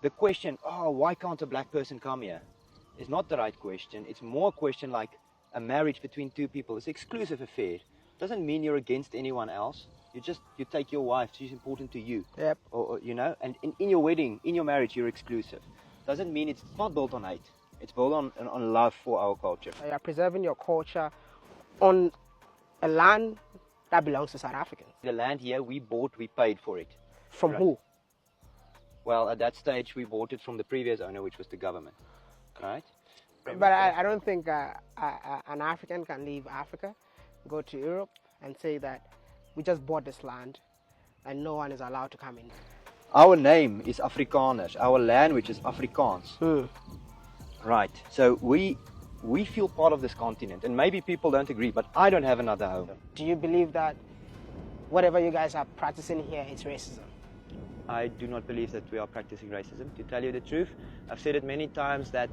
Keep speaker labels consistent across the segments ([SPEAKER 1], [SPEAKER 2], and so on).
[SPEAKER 1] The question, oh, why can't a black person come here, is not the right question. It's more a question like a marriage between two people. It's an exclusive affair. Doesn't mean you're against anyone else. You take your wife. She's important to you.
[SPEAKER 2] Yep.
[SPEAKER 1] Or and in your wedding, in your marriage, you're exclusive. Doesn't mean it's not built on hate. It's built on love for our culture.
[SPEAKER 2] You are preserving your culture on a land that belongs to South Africans.
[SPEAKER 1] The land here we bought, we paid for it.
[SPEAKER 2] From
[SPEAKER 1] Right.
[SPEAKER 2] who?
[SPEAKER 1] Well, at that stage, we bought it from the previous owner, which was the government, right?
[SPEAKER 2] But I don't think an African can leave Africa, go to Europe, and say that we just bought this land and no one is allowed to come in.
[SPEAKER 1] Our name is Afrikaners. Our language is Afrikaans. Right. So we feel part of this continent, and maybe people don't agree, but I don't have another home.
[SPEAKER 2] Do you believe that whatever you guys are practicing here is racism?
[SPEAKER 1] I do not believe that we are practicing racism. To tell you the truth, I've said it many times that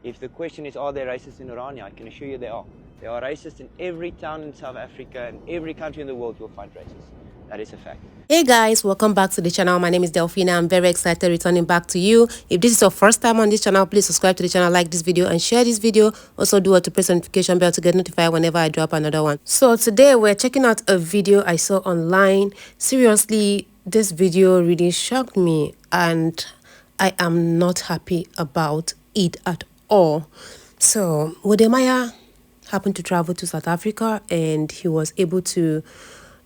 [SPEAKER 1] if the question is, are there racists in Orania, I can assure you there are. There are racists in every town in South Africa, and every country in the world you'll find racists. That is a fact.
[SPEAKER 3] Hey guys, welcome back to the channel. My name is Delphina. I'm very excited returning back to you. If this is your first time on this channel, please subscribe to the channel, like this video and share this video. Also do to press the notification bell to get notified whenever I drop another one. So today we're checking out a video I saw online. Seriously, this video really shocked me and I am not happy about it at all. So WODE happened to travel to South Africa and he was able to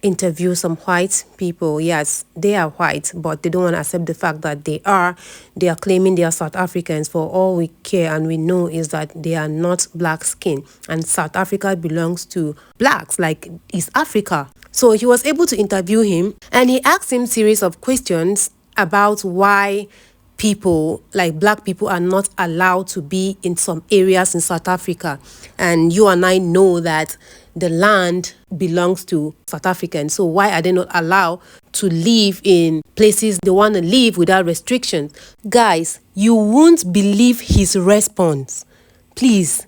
[SPEAKER 3] interview some white people. Yes, they are white, but they don't want to accept the fact that they are claiming they are South Africans. For all we care and we know is that they are not black skin, and South Africa belongs to blacks, like East Africa. So he was able to interview him and he asked him series of questions about why people like black people are not allowed to be in some areas in South Africa. And you and I know that the land belongs to South Africans. So why are they not allowed to live in places they want to live without restrictions? Guys, you won't believe his response. Please,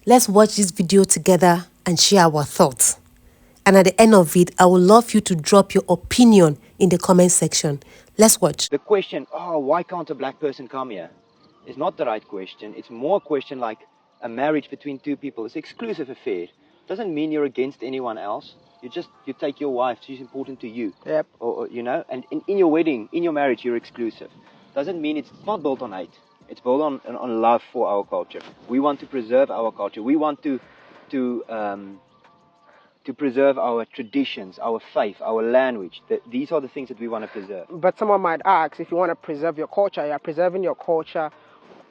[SPEAKER 3] let's watch this video together and share our thoughts. And at the end of it, I would love you to drop your opinion in the comment section. Let's watch.
[SPEAKER 1] The question, oh, why can't a black person come here, is not the right question. It's more a question like a marriage between two people. It's an exclusive affair. Doesn't mean you're against anyone else. You take your wife. She's important to you.
[SPEAKER 2] Yep.
[SPEAKER 1] Or and in your wedding, in your marriage, you're exclusive. Doesn't mean it's not built on hate. It's built on love for our culture. We want to preserve our culture. We want to preserve our traditions, our faith, our language. These are the things that we want to preserve.
[SPEAKER 2] But someone might ask, if you want to preserve your culture, you are preserving your culture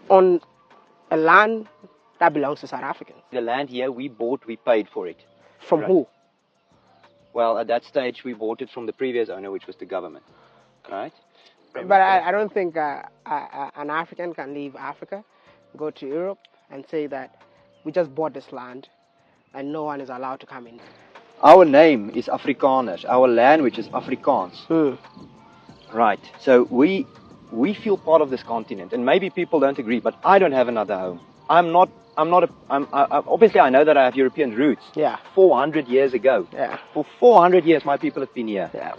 [SPEAKER 2] on a land that belongs to South Africans.
[SPEAKER 1] The land here we bought, we paid for it.
[SPEAKER 2] From
[SPEAKER 1] Right.
[SPEAKER 2] who?
[SPEAKER 1] Well, at that stage, we bought it from the previous owner, which was the government, right?
[SPEAKER 2] But I don't think an African can leave Africa, go to Europe, and say that we just bought this land and no one is allowed to come in.
[SPEAKER 1] Our name is Afrikaners. Our language is Afrikaans. Right. So we feel part of this continent, and maybe people don't agree, but I don't have another home. Obviously I know that I have European roots.
[SPEAKER 2] Yeah.
[SPEAKER 1] 400 years ago.
[SPEAKER 2] Yeah.
[SPEAKER 1] For 400 years, my people have been here.
[SPEAKER 2] Yeah.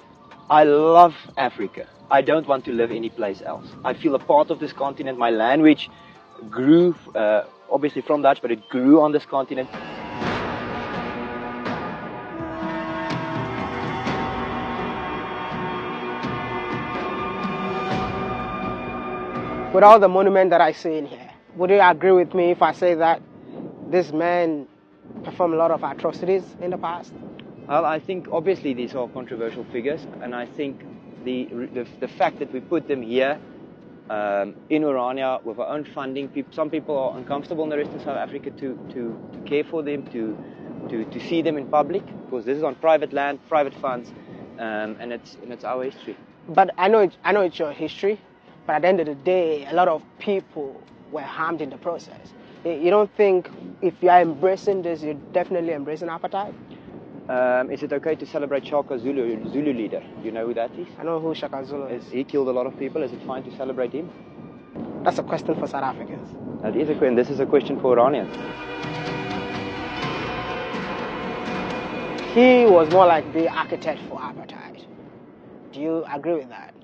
[SPEAKER 1] I love Africa. I don't want to live anyplace else. I feel a part of this continent. My language grew, obviously from Dutch, but it grew on this continent.
[SPEAKER 2] With all the monuments that I see in here, would you agree with me if I say that this man performed a lot of atrocities in the past?
[SPEAKER 1] Well, I think obviously these are controversial figures, and I think the fact that we put them here in Orania with our own funding, some people are uncomfortable in the rest of South Africa to care for them, to see them in public, because this is on private land, private funds, and it's our history.
[SPEAKER 2] But I know it's your history, but at the end of the day, a lot of people were harmed in the process. You don't think if you are embracing this, you're definitely embracing apartheid?
[SPEAKER 1] Is it okay to celebrate Shaka Zulu leader? Do you know who that is?
[SPEAKER 2] I know who Shaka Zulu is.
[SPEAKER 1] He killed a lot of people. Is it fine to celebrate him?
[SPEAKER 2] That's a question for South Africans.
[SPEAKER 1] That is a question. This is a question for Iranians.
[SPEAKER 2] He was more like the architect for apartheid. Do you agree with that?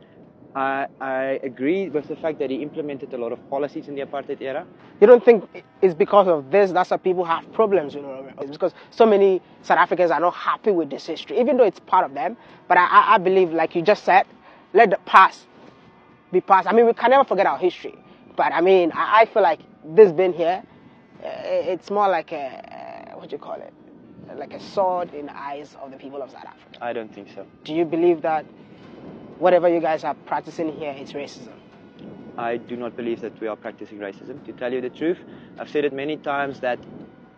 [SPEAKER 1] I agree with the fact that he implemented a lot of policies in the apartheid era.
[SPEAKER 2] You don't think it's because of this that's why people have problems, you know? It's because so many South Africans are not happy with this history, even though it's part of them. But I believe, like you just said, let the past be past. I mean, we can never forget our history. But I mean, I feel like this being here, it's more like what do you call it? Like a sword in the eyes of the people of South Africa.
[SPEAKER 1] I don't think so.
[SPEAKER 2] Do you believe that whatever you guys are practicing here is racism?
[SPEAKER 1] I do not believe that we are practicing racism. To tell you the truth, I've said it many times that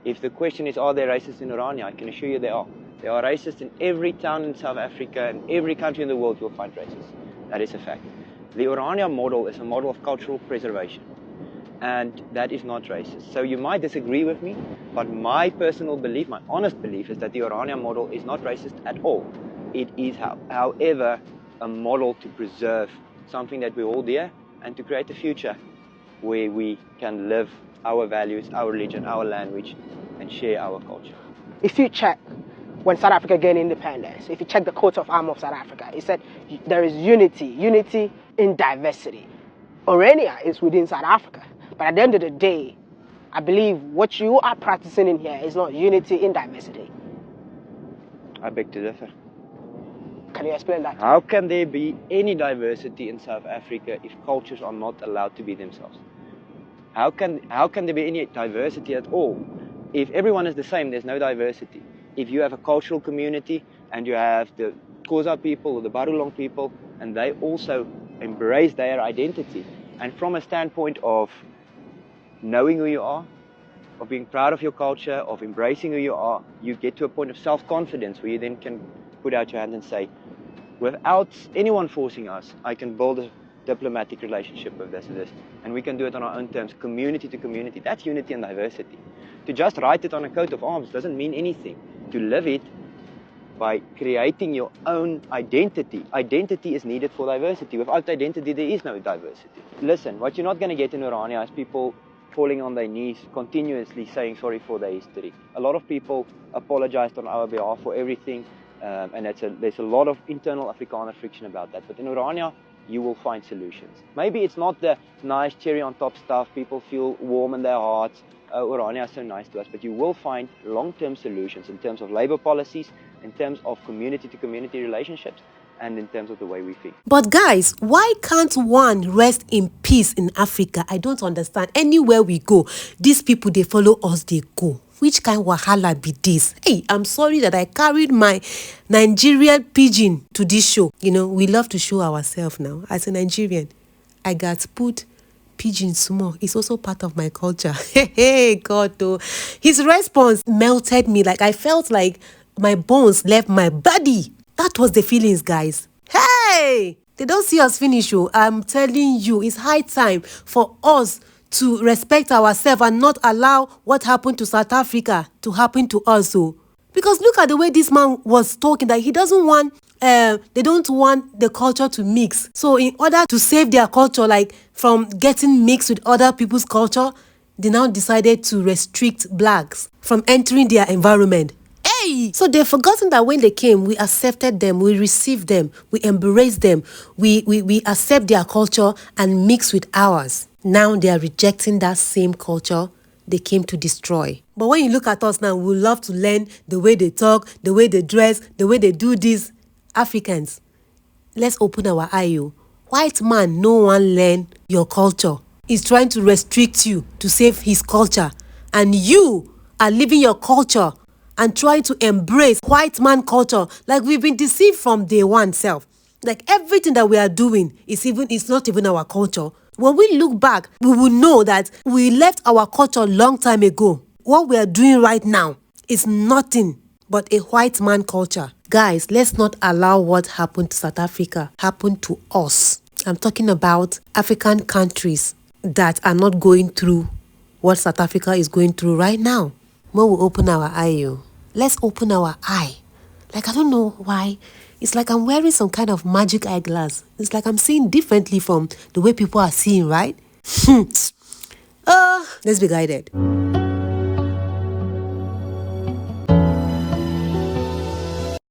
[SPEAKER 1] if the question is, are there racists in Orania, I can assure you there are. There are racists in every town in South Africa, and every country in the world you'll find racists. That is a fact. The Orania model is a model of cultural preservation, and that is not racist. So you might disagree with me, but my personal belief, my honest belief, is that the Orania model is not racist at all. It is, however, a model to preserve something that we hold dear and to create a future where we can live our values, our religion, our language, and share our culture.
[SPEAKER 2] If you check when South Africa gained independence, if you check the coat of arms of South Africa, it said there is unity in diversity. Orania is within South Africa. But at the end of the day, I believe what you are practicing in here is not unity in diversity.
[SPEAKER 1] I beg to differ.
[SPEAKER 2] Can you explain that?
[SPEAKER 1] How can there be any diversity in South Africa if cultures are not allowed to be themselves? How can there be any diversity at all? If everyone is the same, there's no diversity. If you have a cultural community and you have the Xhosa people or the Barulong people, and they also embrace their identity, and from a standpoint of knowing who you are, of being proud of your culture, of embracing who you are, you get to a point of self-confidence where you then can put out your hand and say, without anyone forcing us, I can build a diplomatic relationship with this and this, and we can do it on our own terms, community to community. That's unity and diversity. To just write it on a coat of arms doesn't mean anything. To live it by creating your own identity. Identity is needed for diversity. Without identity, there is no diversity. Listen, what you're not going to get in Orania is people falling on their knees, continuously saying sorry for their history. A lot of people apologized on our behalf for everything, and there's a lot of internal Afrikaner friction about that. But in Orania, you will find solutions. Maybe it's not the nice cherry on top stuff, people feel warm in their hearts, Orania is so nice to us, but you will find long-term solutions in terms of labor policies, in terms of community-to-community relationships, and in terms of the way we think.
[SPEAKER 3] But guys, why can't one rest in peace in Africa? I don't understand. Anywhere we go, these people, they follow us, they go. Which kind of wahala be this? Hey, I'm sorry that I carried my Nigerian pidgin to this show. You know, we love to show ourselves now. As a Nigerian, I got put pidgin small. It's also part of my culture. Hey, God, though. His response melted me. Like, I felt like my bones left my body. That was the feelings, guys. Hey! They don't see us finish, oh. I'm telling you, it's high time for us to respect ourselves and not allow what happened to South Africa to happen to us, oh. Because look at the way this man was talking, that he doesn't want, they don't want the culture to mix. So in order to save their culture, like from getting mixed with other people's culture, they now decided to restrict blacks from entering their environment. Hey! So they've forgotten that when they came, we accepted them, we received them, we embraced them, we accept their culture and mix with ours. Now they are rejecting that same culture they came to destroy. But when you look at us now, we love to learn the way they talk, the way they dress, the way they do this. Africans, let's open our eye. White man, no one learn your culture. He's trying to restrict you to save his culture. And you are living your culture and trying to embrace white man culture. Like we've been deceived from day one self. Like everything that we are doing is not even our culture. When we look back, we will know that we left our culture long time ago. What we are doing right now is nothing but a white man culture. Guys, let's not allow what happened to South Africa happen to us. I'm talking about African countries that are not going through what South Africa is going through right now. When we open our eye, let's open our eye. Like, I don't know why. It's like I'm wearing some kind of magic eyeglass. It's like I'm seeing differently from the way people are seeing, right? Let's be guided.